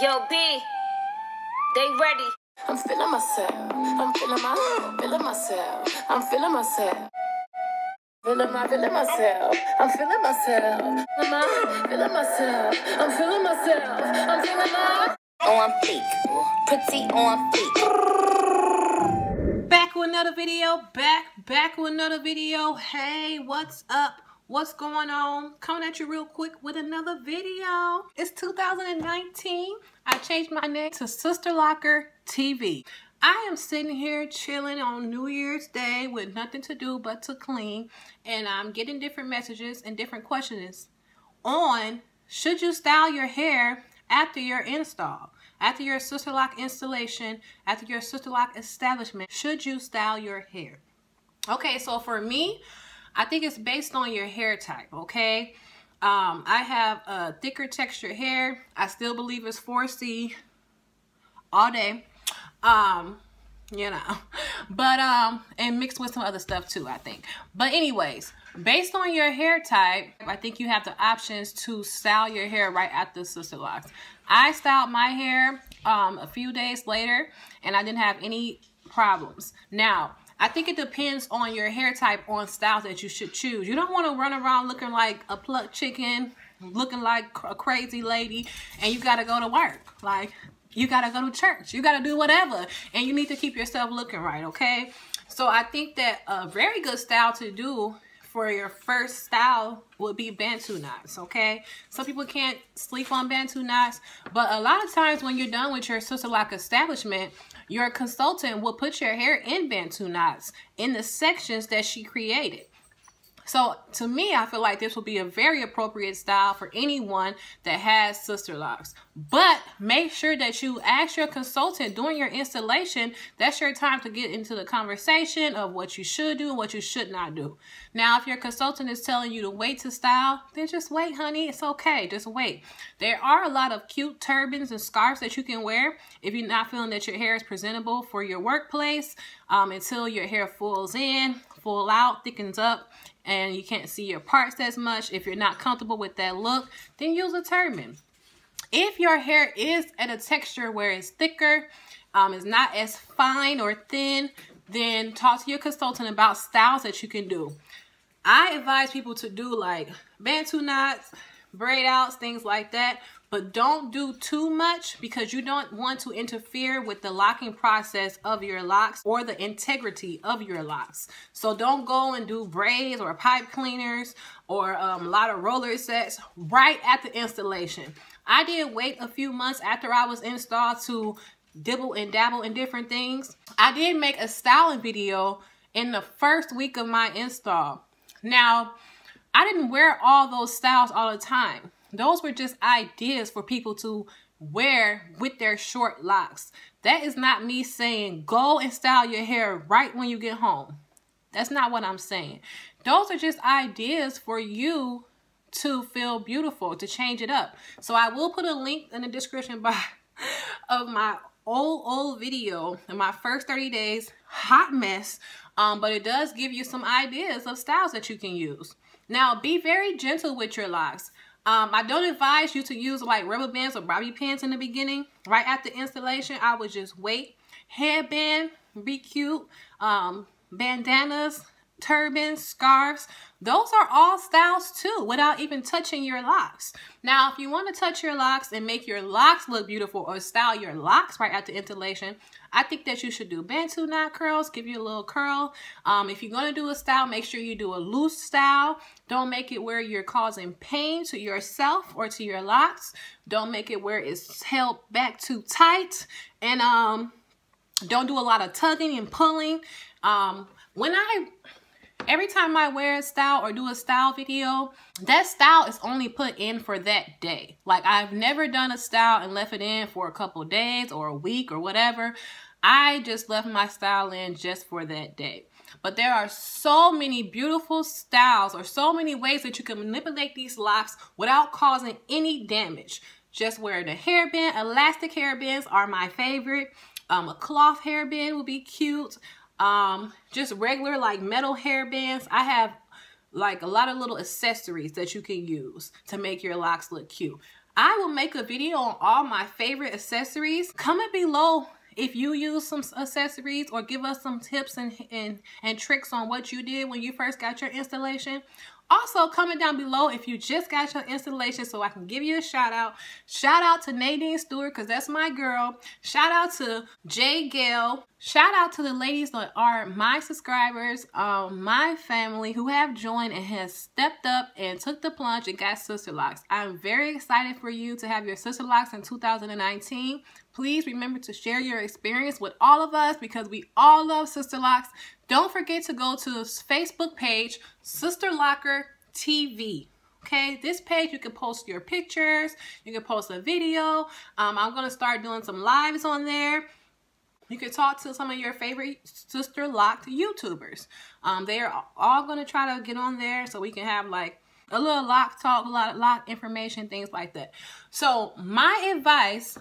Yo, B, they ready. I'm feeling myself. I'm feeling myself. I'm feeling myself. I'm feeling myself. I'm feeling myself. I'm feeling myself. I'm feeling myself. I'm feeling my On fleek, pretty on fleek. Back with another video. Back with another video. Hey, what's up? What's going on? Coming at you real quick with another video. It's 2019. I changed my name to SisterlockerTV. I am sitting here chilling on New Year's Day with nothing to do but to clean, and I'm getting different messages and different questions on should you style your hair after your install, after your Sisterlock installation, after your Sisterlock establishment. Should you style your hair? Okay, so for me, I think it's based on your hair type, okay? I have a thicker texture hair. I still believe it's 4C all day. You know, but and mixed with some other stuff too, I think. But anyways, based on your hair type, I think you have the options to style your hair right after Sisterlocks. I styled my hair a few days later, and I didn't have any problems. Now, I think it depends on your hair type on styles that you should choose. You don't want to run around looking like a plucked chicken, looking like a crazy lady, and you got to go to work. Like, you got to go to church. You got to do whatever, and you need to keep yourself looking right, okay? So I think that a very good style to do for your first style would be Bantu knots, okay? Some people can't sleep on Bantu knots, but a lot of times when you're done with your Sisterlock establishment, your consultant will put your hair in Bantu knots in the sections that she created. So to me, I feel like this will be a very appropriate style for anyone that has Sisterlocks. But make sure that you ask your consultant during your installation. That's your time to get into the conversation of what you should do and what you should not do. Now, if your consultant is telling you to wait to style, then just wait, honey. It's okay. Just wait. There are a lot of cute turbans and scarves that you can wear if you're not feeling that your hair is presentable for your workplace until your hair fulls in, full out, thickens up, and you can't see your parts as much. If you're not comfortable with that look, then use a turban. If your hair is at a texture where it's thicker, it's not as fine or thin, then talk to your consultant about styles that you can do. I advise people to do like Bantu knots, braid outs, things like that, but don't do too much because you don't want to interfere with the locking process of your locks or the integrity of your locks. So don't go and do braids or pipe cleaners or a lot of roller sets right at the installation. I did wait a few months after I was installed to dibble and dabble in different things. I did make a styling video in the first week of my install. Now, I didn't wear all those styles all the time. Those were just ideas for people to wear with their short locks. That is not me saying go and style your hair right when you get home. That's not what I'm saying. Those are just ideas for you to feel beautiful, to change it up. So I will put a link in the description box of my old video in my first 30 days, hot mess. But it does give you some ideas of styles that you can use. Now, be very gentle with your locks. I don't advise you to use like rubber bands or bobby pins in the beginning. Right after installation, I would just wait. Headband, be cute. Bandanas, turbans, scarves. Those are all styles too, without even touching your locks. Now, if you want to touch your locks and make your locks look beautiful or style your locks right after installation, I think that you should do Bantu knot curls, give you a little curl. If you're going to do a style, make sure you do a loose style. Don't make it where you're causing pain to yourself or to your locks. Don't make it where it's held back too tight. And don't do a lot of tugging and pulling. Every time I wear a style or do a style video, that style is only put in for that day. Like, I've never done a style and left it in for a couple days or a week or whatever. I just left my style in just for that day. But there are so many beautiful styles or so many ways that you can manipulate these locks without causing any damage. Just wear the hairband. Elastic hairbands are my favorite. A cloth hairband would be cute. Just regular like metal hairbands. I have like a lot of little accessories that you can use to make your locks look cute. I will make a video on all my favorite accessories. Comment below if you use some accessories, or give us some tips and tricks on what you did when you first got your installation. Also, comment down below if you just got your installation so I can give you a shout out. Shout out to Nadine Stewart, because that's my girl. Shout out to Jay Gale. Shout out to the ladies that are my subscribers, my family who have joined and has stepped up and took the plunge and got Sisterlocks. I'm very excited for you to have your Sisterlocks in 2019. Please remember to share your experience with all of us, because we all love Sisterlocks. Don't forget to go to this Facebook page, SisterlockerTV. Okay, this page you can post your pictures, you can post a video. I'm going to start doing some lives on there. You can talk to some of your favorite Sisterlocked YouTubers. They're all going to try to get on there so we can have like a little lock talk, a lot of lock information, things like that. So my advice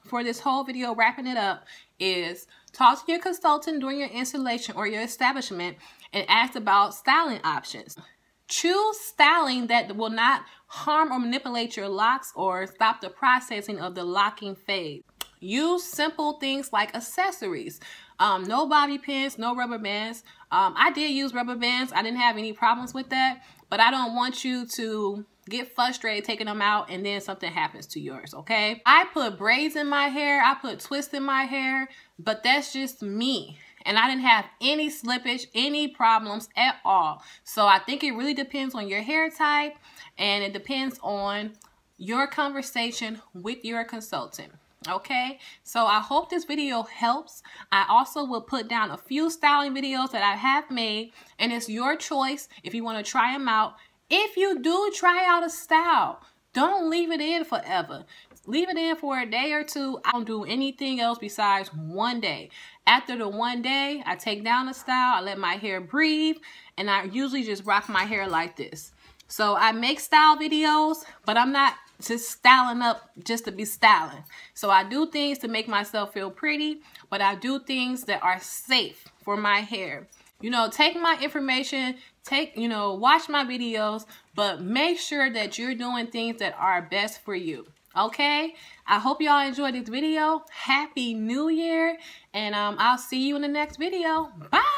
for this whole video, wrapping it up, is talk to your consultant during your installation or your establishment and ask about styling options. Choose styling that will not harm or manipulate your locks or stop the processing of the locking phase. Use simple things like accessories. No bobby pins, no rubber bands. I did use rubber bands. I didn't have any problems with that, but I don't want you to get frustrated taking them out and then something happens to yours, okay? I put braids in my hair, I put twists in my hair, but that's just me. And I didn't have any slippage, any problems at all. So I think it really depends on your hair type, and it depends on your conversation with your consultant. Okay, so I hope this video helps. I also will put down a few styling videos that I have made, and it's your choice if you want to try them out. If you do try out a style, don't leave it in forever. Leave it in for a day or two. I don't do anything else besides one day. After the one day, I take down the style, I let my hair breathe, and I usually just rock my hair like this. So I make style videos, but I'm not just styling up just to be styling. So I do things to make myself feel pretty, but I do things that are safe for my hair. You know, take my information, watch my videos, but make sure that you're doing things that are best for you. Okay, I hope y'all enjoyed this video. Happy New Year, and I'll see you in the next video. Bye.